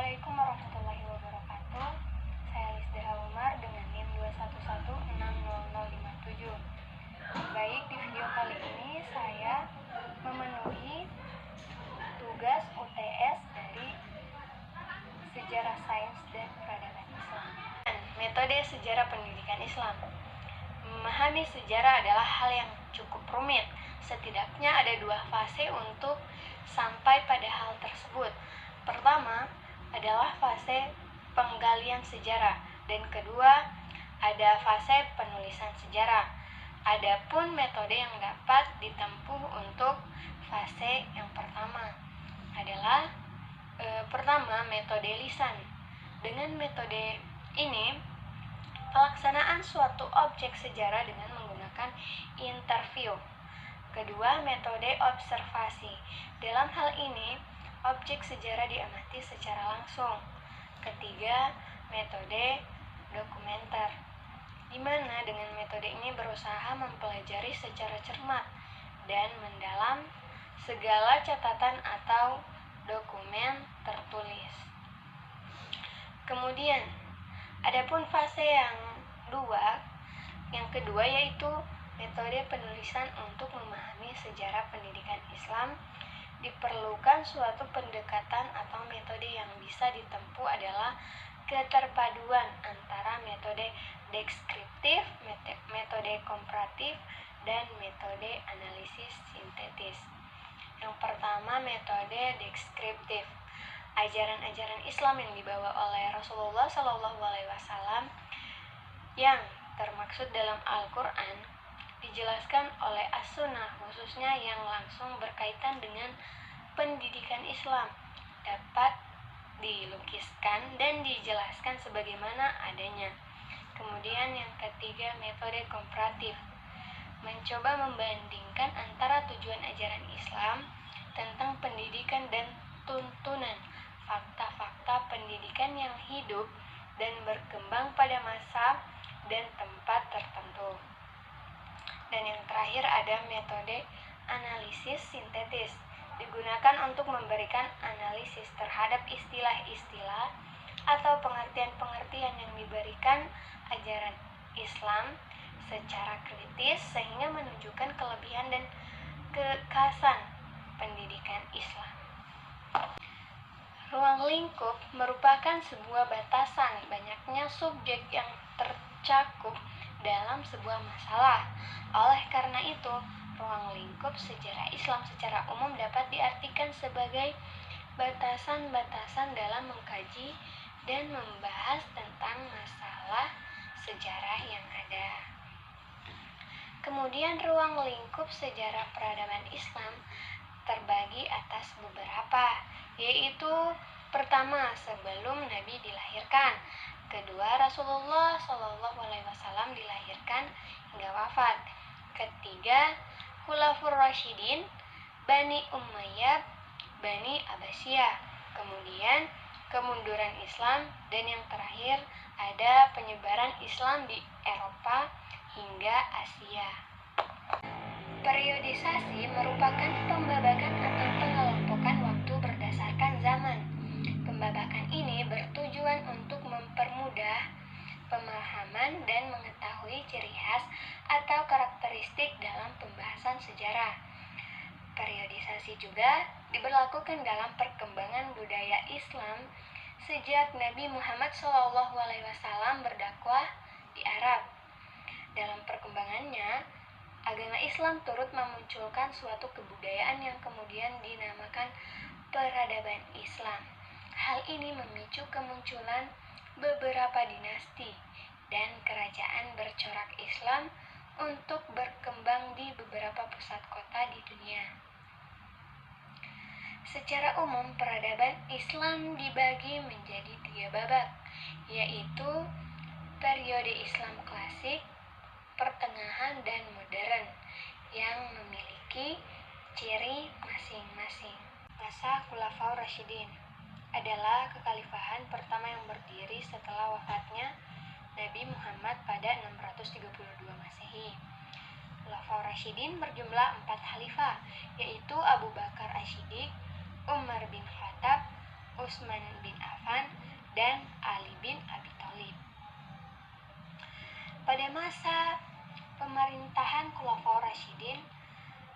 Assalamualaikum warahmatullahi wabarakatuh. Saya Lisdera Umar dengan NIM 211600057. Baik, di video kali ini saya memenuhi tugas UTS dari Sejarah Sains dan Peradaban Islam. Metode sejarah pendidikan Islam. Memahami sejarah adalah hal yang cukup rumit. Setidaknya ada dua fase untuk sampai pada hal tersebut. Pertama adalah fase penggalian sejarah, dan kedua ada fase penulisan sejarah. Adapun metode yang dapat ditempuh untuk fase yang pertama adalah pertama, metode lisan. Dengan metode ini, pelaksanaan suatu objek sejarah dengan menggunakan interview. Kedua, metode observasi. Dalam hal ini, objek sejarah diamati secara langsung. Ketiga, metode dokumenter, di mana dengan metode ini berusaha mempelajari secara cermat dan mendalam segala catatan atau dokumen tertulis. Kemudian, adapun fase yang kedua yaitu metode penulisan. Untuk memahami sejarah pendidikan Islam, diperlukan suatu pendekatan atau metode yang bisa ditempuh adalah keterpaduan antara metode deskriptif, metode komparatif, dan metode analisis sintetis. Yang pertama, metode deskriptif. Ajaran-ajaran Islam yang dibawa oleh Rasulullah SAW yang termaksud dalam Al-Quran dijelaskan oleh As-Sunnah, khususnya yang langsung berkaitan dengan pendidikan Islam, dapat dilukiskan dan dijelaskan sebagaimana adanya. Kemudian yang ketiga, metode komparatif, mencoba membandingkan antara tujuan ajaran Islam tentang pendidikan dan tuntunan fakta-fakta pendidikan yang hidup dan berkembang pada masa dan tempat tertentu. Dan yang terakhir ada metode analisis sintetis, digunakan untuk memberikan analisis terhadap istilah-istilah atau pengertian-pengertian yang diberikan ajaran Islam secara kritis sehingga menunjukkan kelebihan dan kekhasan pendidikan Islam. Ruang lingkup merupakan sebuah batasan banyaknya subjek yang tercakup dalam sebuah masalah. Oleh karena itu, ruang lingkup sejarah Islam secara umum dapat diartikan sebagai batasan-batasan dalam mengkaji dan membahas tentang masalah sejarah yang ada. Kemudian ruang lingkup sejarah peradaban Islam terbagi atas beberapa, yaitu pertama, sebelum Nabi dilahirkan. Kedua, Rasulullah SAW dilahirkan hingga wafat. Ketiga, Khulafaur Rasyidin, Bani Umayyah, Bani Abbasiyah. Kemudian kemunduran Islam, dan yang terakhir ada penyebaran Islam di Eropa hingga Asia. Periodisasi merupakan pembabakan atau pengelompokan waktu berdasarkan zaman. Pembabakan ini bertujuan untuk mempermudah pemahaman dan mengetahui ciri khas atau karakteristik dalam pembahasan sejarah. Periodisasi juga diberlakukan dalam perkembangan budaya Islam sejak Nabi Muhammad SAW berdakwah di Arab. Dalam perkembangannya, agama Islam turut memunculkan suatu kebudayaan yang kemudian dinamakan peradaban Islam. Hal ini memicu kemunculan beberapa dinasti dan kerajaan bercorak Islam untuk berkembang di beberapa pusat kota di dunia. Secara umum, peradaban Islam dibagi menjadi 3 babak, yaitu periode Islam klasik, pertengahan, dan modern, yang memiliki ciri masing-masing. Masa Khulafaur Rasyidin adalah kekhalifahan pertama yang berdiri setelah wafatnya Nabi Muhammad pada 632 Masehi. Khulafaur Rasyidin berjumlah 4 khalifah, yaitu Abu Bakar As-Siddiq, Umar bin Khattab, Utsman bin Affan, dan Ali bin Abi Thalib. Pada masa pemerintahan Khulafaur Rasyidin,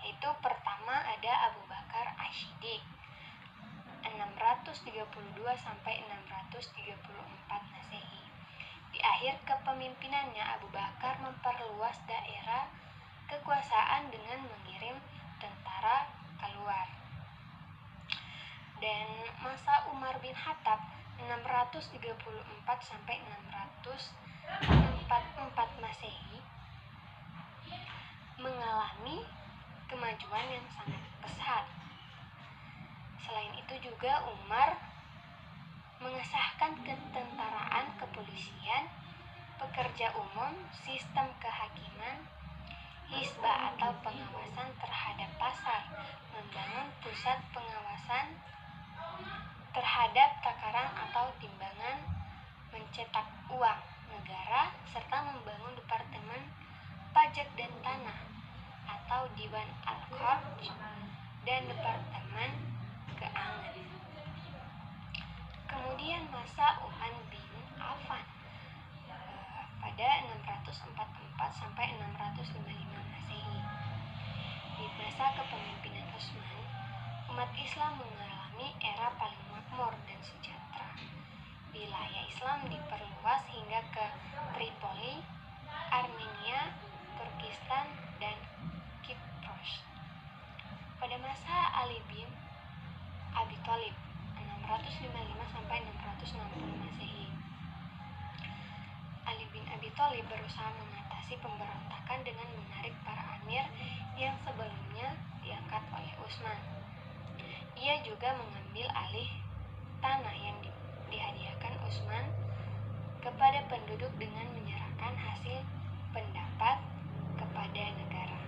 yaitu pertama ada Abu Bakar As-Siddiq 632 sampai 634 Masehi. Di akhir kepemimpinannya, Abu Bakar memperluas daerah kekuasaan dengan mengirim tentara keluar. Dan masa Umar bin Khattab 634 sampai 644 Masehi mengalami kemajuan yang sangat pesat. Selain itu juga Umar mengesahkan ketentaraan, kepolisian, pekerja umum, sistem kehakiman, hisbah atau pengawasan terhadap pasar, membangun pusat pengawasan terhadap takaran atau timbangan, mencetak uang negara, serta membangun departemen pajak dan tanah atau Diwan Al-Kharj dan departemen keuangan. Kemudian masa Utsman bin Affan pada 644 sampai 655 Masehi. Di masa kepemimpinan Utsman, umat Islam mengalami era paling makmur dan sejahtera. Wilayah Islam diperluas hingga ke Tripoli, Armenia, Turkistan, dan Kypros. Pada masa Ali bin Abi Thalib 655 sampai 660 Masehi, Ali bin Abi Thalib berusaha mengatasi pemberontakan dengan menarik para amir yang sebelumnya diangkat oleh Utsman. Ia juga mengambil alih tanah yang dihadiahkan Utsman kepada penduduk dengan menyerahkan hasil pendapat kepada negara.